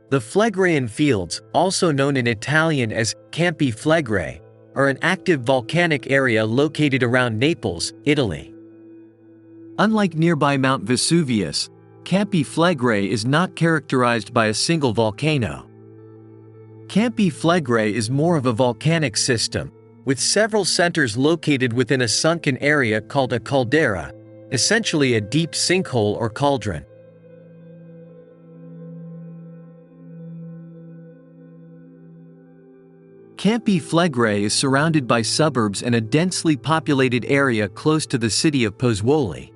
The Phlegreian fields, also known in Italian as Campi Felgrei, are an active volcanic area located around Naples, Italy. Unlike nearby Mount Vesuvius, Campi Felgrei is not characterized by a single volcano. Campi Felgrei is more of a volcanic system, with several centers located within a sunken area called a caldera, essentially a deep sinkhole or cauldron. Campi Felgrei is surrounded by suburbs and a densely populated area close to the city of Pozzuoli.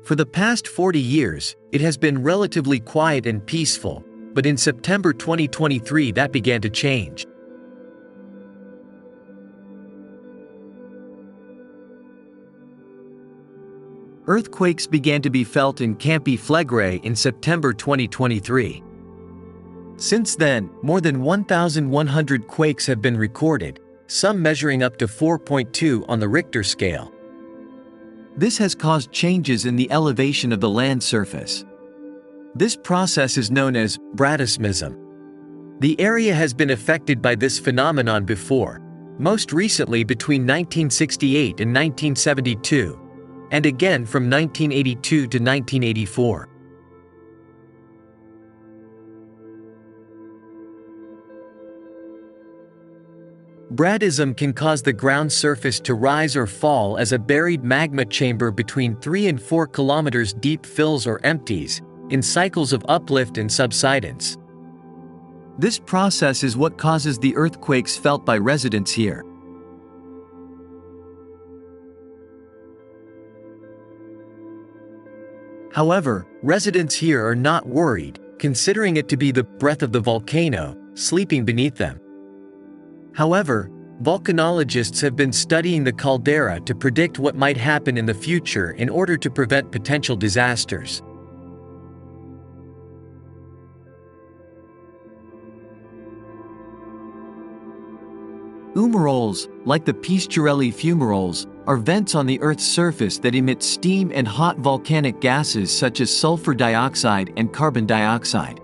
For the past 40 years, it has been relatively quiet and peaceful, but in September 2023 that began to change. Earthquakes began to be felt in Campi Felgrei in September 2023. Since then, more than 1,100 quakes have been recorded, some measuring up to 4.2 on the Richter scale. This has caused changes in the elevation of the land surface. This process is known as bradismism. The area has been affected by this phenomenon before, most recently between 1968 and 1972, and again from 1982 to 1984. Bradism can cause the ground surface to rise or fall as a buried magma chamber between 3 and 4 kilometers deep fills or empties, in cycles of uplift and subsidence. This process is what causes the earthquakes felt by residents here. However, residents here are not worried, considering it to be the breath of the volcano sleeping beneath them. However, volcanologists have been studying the caldera to predict what might happen in the future in order to prevent potential disasters. Fumaroles, like the Pisciarelli fumaroles, are vents on the Earth's surface that emit steam and hot volcanic gases such as sulfur dioxide and carbon dioxide.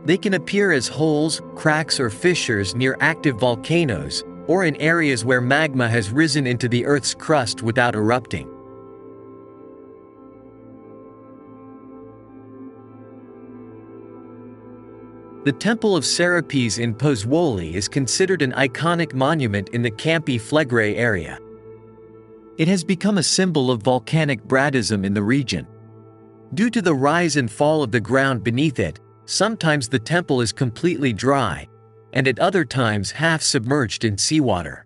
They can appear as holes, cracks or fissures near active volcanoes, or in areas where magma has risen into the Earth's crust without erupting. The Temple of Serapis in Pozzuoli is considered an iconic monument in the Campi Felgrei area. It has become a symbol of volcanic bradism in the region. Due to the rise and fall of the ground beneath it, sometimes the temple is completely dry, and at other times half submerged in seawater.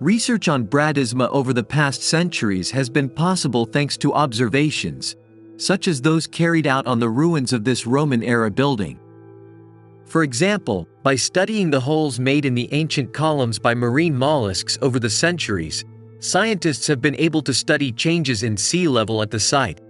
Research on bradisma over the past centuries has been possible thanks to observations, such as those carried out on the ruins of this Roman-era building. For example, by studying the holes made in the ancient columns by marine mollusks over the centuries, scientists have been able to study changes in sea level at the site.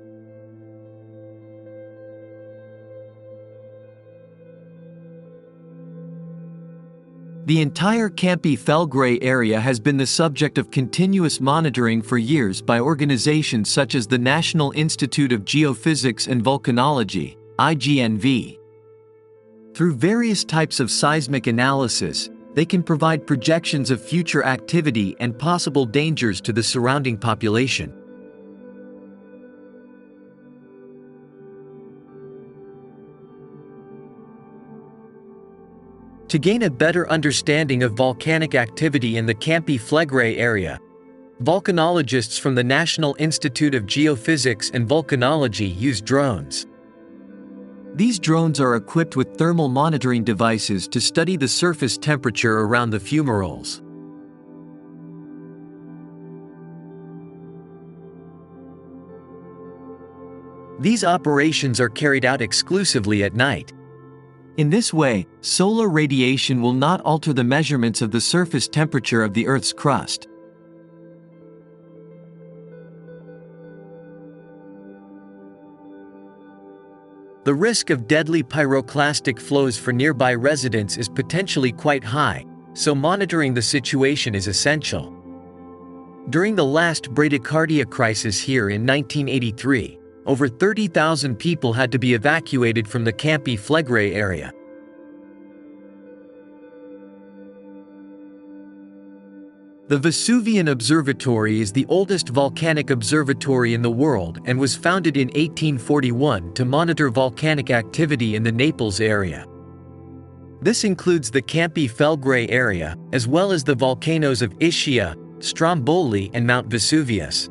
The entire Campi Felgrei area has been the subject of continuous monitoring for years by organizations such as the National Institute of Geophysics and Volcanology, IGNV. Through various types of seismic analysis, they can provide projections of future activity and possible dangers to the surrounding population. To gain a better understanding of volcanic activity in the Campi Felgrei area, volcanologists from the National Institute of Geophysics and Volcanology use drones. These drones are equipped with thermal monitoring devices to study the surface temperature around the fumaroles. These operations are carried out exclusively at night. In this way, solar radiation will not alter the measurements of the surface temperature of the Earth's crust. The risk of deadly pyroclastic flows for nearby residents is potentially quite high, so monitoring the situation is essential. During the last bradycardia crisis here in 1983, over 30,000 people had to be evacuated from the Campi Felgrei area. The Vesuvian Observatory is the oldest volcanic observatory in the world and was founded in 1841 to monitor volcanic activity in the Naples area. This includes the Campi Felgrei area, as well as the volcanoes of Ischia, Stromboli and Mount Vesuvius.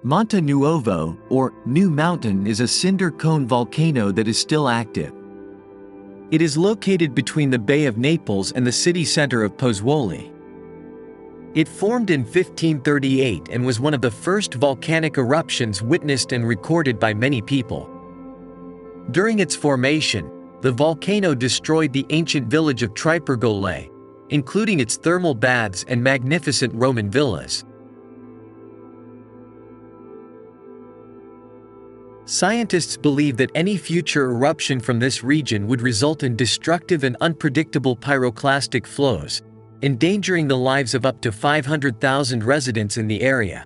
Monte Nuovo, or New Mountain, is a cinder cone volcano that is still active. It is located between the Bay of Naples and the city center of Pozzuoli. It formed in 1538 and was one of the first volcanic eruptions witnessed and recorded by many people. During its formation, the volcano destroyed the ancient village of Tripergole, including its thermal baths and magnificent Roman villas. Scientists believe that any future eruption from this region would result in destructive and unpredictable pyroclastic flows, endangering the lives of up to 500,000 residents in the area.